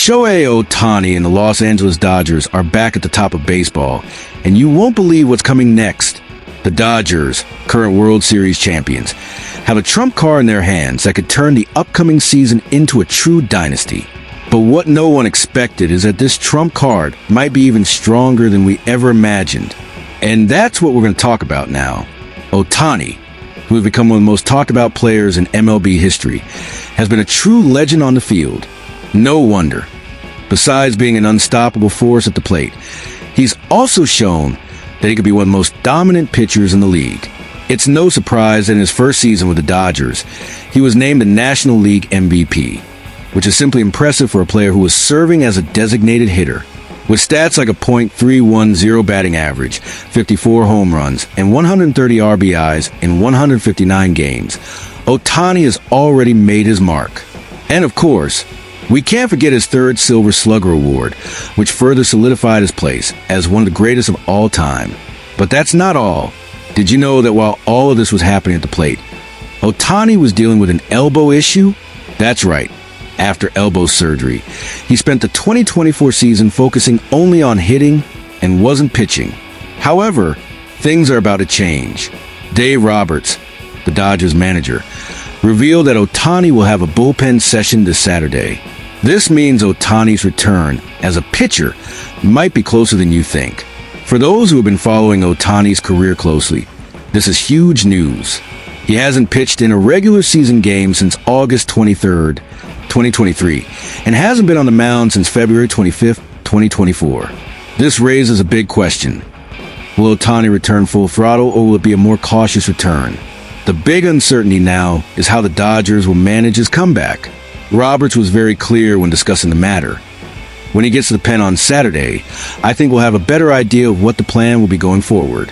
Shohei Ohtani and the Los Angeles Dodgers are back at the top of baseball, and you won't believe what's coming next. The Dodgers, current World Series champions, have a trump card in their hands that could turn the upcoming season into a true dynasty. But what no one expected is that this trump card might be even stronger than we ever imagined. And that's what we're going to talk about now. Ohtani, who has become one of the most talked about players in MLB history, has been a true legend on the field. No wonder. Besides being an unstoppable force at the plate, he's also shown that he could be one of the most dominant pitchers in the league. It's no surprise that in his first season with the Dodgers, he was named the National League MVP, which is simply impressive for a player who was serving as a designated hitter. With stats like a .310 batting average, 54 home runs, and 130 RBIs in 159 games, Ohtani has already made his mark. And of course, we can't forget his third Silver Slugger Award, which further solidified his place as one of the greatest of all time. But that's not all. Did you know that while all of this was happening at the plate, Ohtani was dealing with an elbow issue? That's right. After elbow surgery, he spent the 2024 season focusing only on hitting and wasn't pitching. However, things are about to change. Dave Roberts, the Dodgers manager, revealed that Ohtani will have a bullpen session this Saturday. This means Ohtani's return as a pitcher might be closer than you think. For those who have been following Ohtani's career closely, this is huge news. He hasn't pitched in a regular season game since August 23rd, 2023, and hasn't been on the mound since February 25th, 2024. This raises a big question. Will Ohtani return full throttle, or will it be a more cautious return? The big uncertainty now is how the Dodgers will manage his comeback. Roberts was very clear when discussing the matter. When he gets to the pen on Saturday, I think we'll have a better idea of what the plan will be going forward.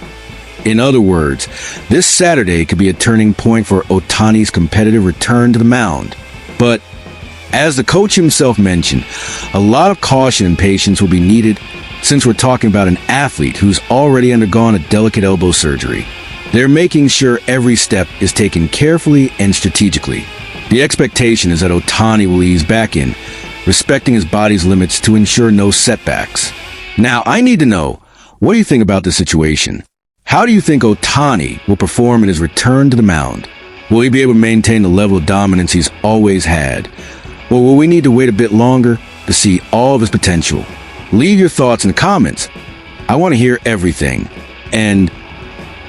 In other words, this Saturday could be a turning point for Ohtani's competitive return to the mound. But, as the coach himself mentioned, a lot of caution and patience will be needed since we're talking about an athlete who's already undergone a delicate elbow surgery. They're making sure every step is taken carefully and strategically. The expectation is that Ohtani will ease back in, respecting his body's limits to ensure no setbacks. Now, I need to know, what do you think about this situation? How do you think Ohtani will perform in his return to the mound? Will he be able to maintain the level of dominance he's always had? Or will we need to wait a bit longer to see all of his potential? Leave your thoughts in the comments. I want to hear everything. And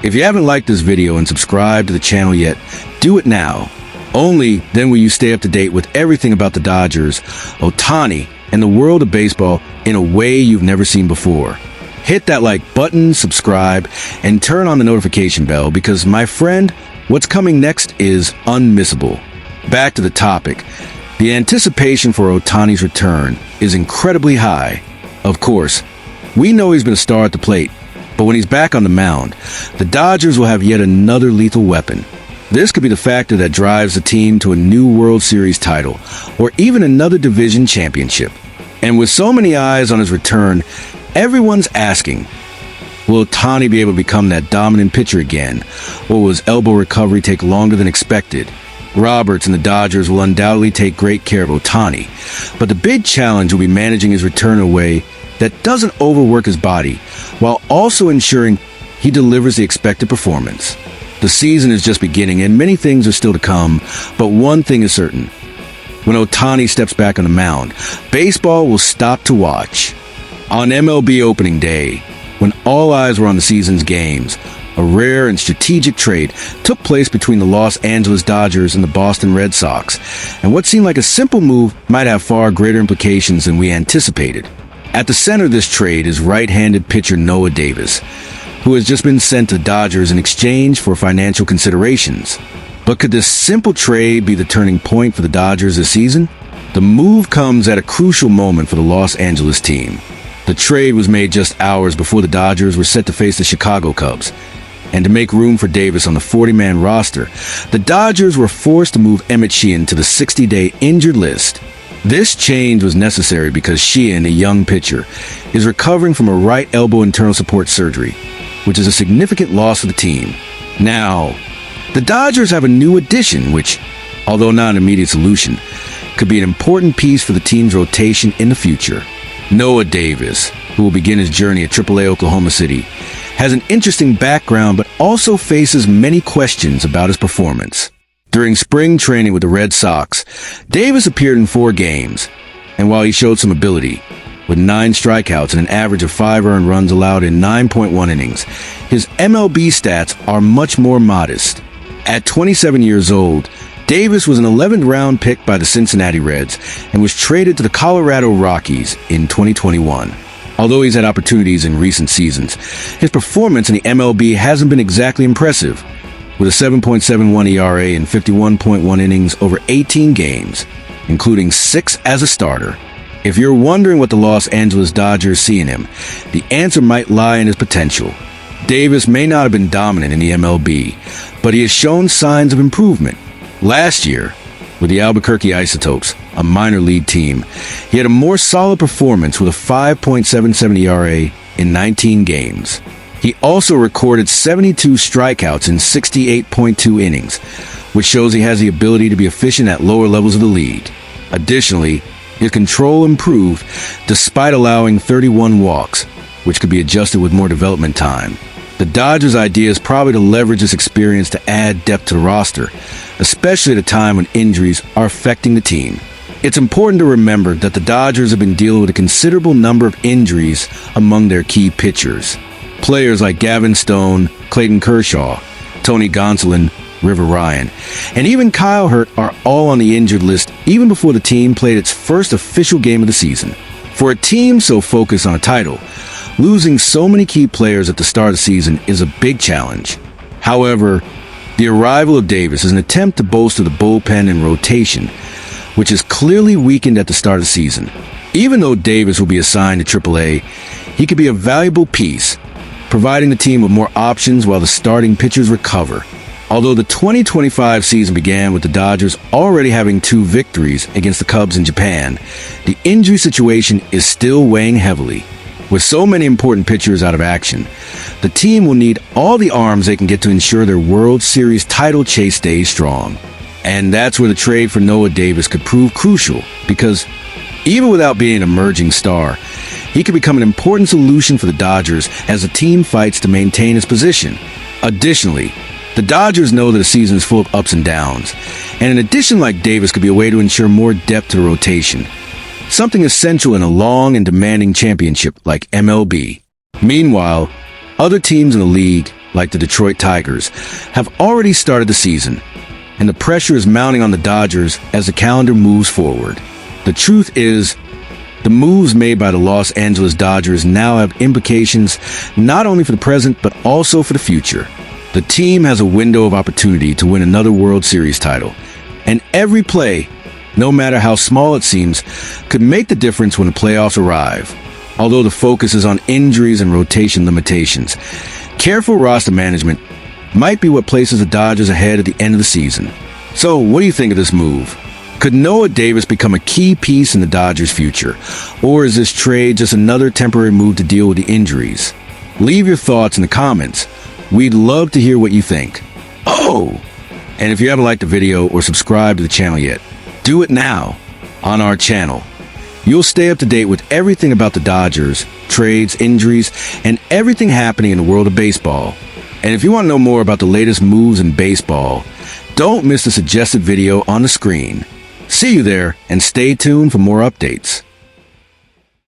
if you haven't liked this video and subscribed to the channel yet, do it now. Only then will you stay up to date with everything about the Dodgers, Ohtani, and the world of baseball in a way you've never seen before. Hit that like button, subscribe, and turn on the notification bell because, my friend, what's coming next is unmissable. Back to the topic. The anticipation for Ohtani's return is incredibly high. Of course, we know he's been a star at the plate, but when he's back on the mound, the Dodgers will have yet another lethal weapon. This could be the factor that drives the team to a new World Series title, or even another division championship. And with so many eyes on his return, everyone's asking, will Ohtani be able to become that dominant pitcher again, or will his elbow recovery take longer than expected? Roberts and the Dodgers will undoubtedly take great care of Ohtani, but the big challenge will be managing his return in a way that doesn't overwork his body, while also ensuring he delivers the expected performance. The season is just beginning and many things are still to come, but one thing is certain. When Ohtani steps back on the mound, baseball will stop to watch. On MLB opening day, when all eyes were on the season's games, a rare and strategic trade took place between the Los Angeles Dodgers and the Boston Red Sox, and what seemed like a simple move might have far greater implications than we anticipated. At the center of this trade is right-handed pitcher Noah Davis, who has just been sent to the Dodgers in exchange for financial considerations. But could this simple trade be the turning point for the Dodgers this season? The move comes at a crucial moment for the Los Angeles team. The trade was made just hours before the Dodgers were set to face the Chicago Cubs. And to make room for Davis on the 40-man roster, the Dodgers were forced to move Emmett Sheehan to the 60-day injured list. This change was necessary because Sheehan, a young pitcher, is recovering from a right elbow internal support surgery, which is a significant loss for the team. Now, the Dodgers have a new addition, which although not an immediate solution, could be an important piece for the team's rotation in the future. Noah Davis, who will begin his journey at AAA Oklahoma City, has an interesting background but also faces many questions about his performance. During spring training with the Red Sox, Davis appeared in 4 games, and while he showed some ability, with 9 strikeouts and an average of 5 earned runs allowed in 9.1 innings, his MLB stats are much more modest. At 27 years old, Davis was an 11th round pick by the Cincinnati Reds and was traded to the Colorado Rockies in 2021. Although he's had opportunities in recent seasons, his performance in the MLB hasn't been exactly impressive, with a 7.71 ERA and 51.1 innings over 18 games, including 6 as a starter. If you're wondering what the Los Angeles Dodgers see in him, the answer might lie in his potential. Davis may not have been dominant in the MLB, but he has shown signs of improvement. Last year, with the Albuquerque Isotopes, a minor league team, he had a more solid performance with a 5.77 ERA in 19 games. He also recorded 72 strikeouts in 68.2 innings, which shows he has the ability to be efficient at lower levels of the league. Additionally, his control improved despite allowing 31 walks, which could be adjusted with more development time. The Dodgers' idea is probably to leverage this experience to add depth to the roster, especially at a time when injuries are affecting the team. It's important to remember that the Dodgers have been dealing with a considerable number of injuries among their key pitchers. Players like Gavin Stone, Clayton Kershaw, Tony Gonsolin, River Ryan, and even Kyle Hurt are all on the injured list even before the team played its first official game of the season. For a team so focused on a title, losing so many key players at the start of the season is a big challenge. However, the arrival of Davis is an attempt to bolster the bullpen and rotation, which is clearly weakened at the start of the season. Even though Davis will be assigned to AAA, he could be a valuable piece, providing the team with more options while the starting pitchers recover. Although the 2025 season began with the Dodgers already having 2 victories against the Cubs in Japan, the injury situation is still weighing heavily. With so many important pitchers out of action, the team will need all the arms they can get to ensure their World Series title chase stays strong. And that's where the trade for Noah Davis could prove crucial, because even without being an emerging star, he could become an important solution for the Dodgers as the team fights to maintain its position. Additionally, the Dodgers know that the season is full of ups and downs, and an addition like Davis could be a way to ensure more depth to the rotation, something essential in a long and demanding championship like MLB. Meanwhile, other teams in the league, like the Detroit Tigers, have already started the season, and the pressure is mounting on the Dodgers as the calendar moves forward. The truth is, the moves made by the Los Angeles Dodgers now have implications not only for the present but also for the future. The team has a window of opportunity to win another World Series title, and every play, no matter how small it seems, could make the difference when the playoffs arrive. Although the focus is on injuries and rotation limitations, careful roster management might be what places the Dodgers ahead at the end of the season. So, what do you think of this move? Could Noah Davis become a key piece in the Dodgers' future? Or is this trade just another temporary move to deal with the injuries? Leave your thoughts in the comments. We'd love to hear what you think. Oh! And if you haven't liked the video or subscribed to the channel yet, do it now on our channel. You'll stay up to date with everything about the Dodgers, trades, injuries, and everything happening in the world of baseball. And if you want to know more about the latest moves in baseball, don't miss the suggested video on the screen. See you there, and stay tuned for more updates.